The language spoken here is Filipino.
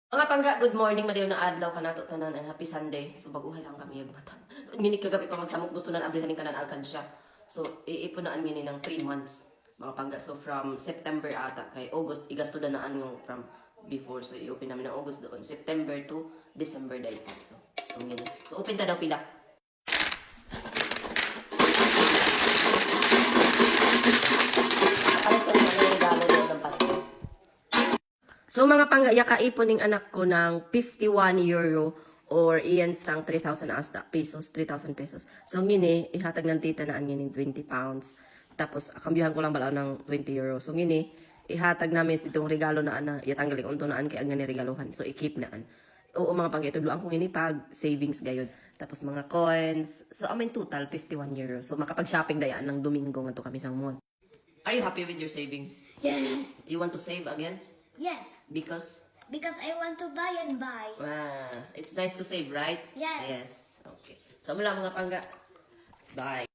Mga pangga, good morning. Madayon na adlaw ka nato tanan and happy Sunday. So baguhay lang kami yagmatan. Ngini kagabi pa magsamok gusto na abrihan ka nan alkansya. So iipon na mini ng 3 months. Mga pangga, so from September ata kay August igasto na naan yung from before. So i-open namin ng August doon. September to December days. So ngini. So open ta daw pila. Alam ko na yung regalo daw ng Pasko. So mga panggaya kaipon ng anak ko ng 51 euro or iyan sang 3,000 pesos, 3,000 pesos. So ngini, ihatag ng tita na ngini 20 pounds. Tapos kambyuhan ko lang balaw ng 20 euro. So ngini, ihatag namin itong regalo na ana, yatanggaling unto naan kay ang ngani regaluhan. So i-keep naan. Oo mga panggaya, tudloan ko ngini pag savings gayon. Tapos mga coins. So amin total 51 euro. So makapag-shopping dayaan ng Domingo nga to kami sang mall. Are you happy with your savings? Yes. You want to save again? Yes. Because Because I want to buy and buy. it's nice to save, right? Yes. Yes. Okay. So mula mga pangga. Bye.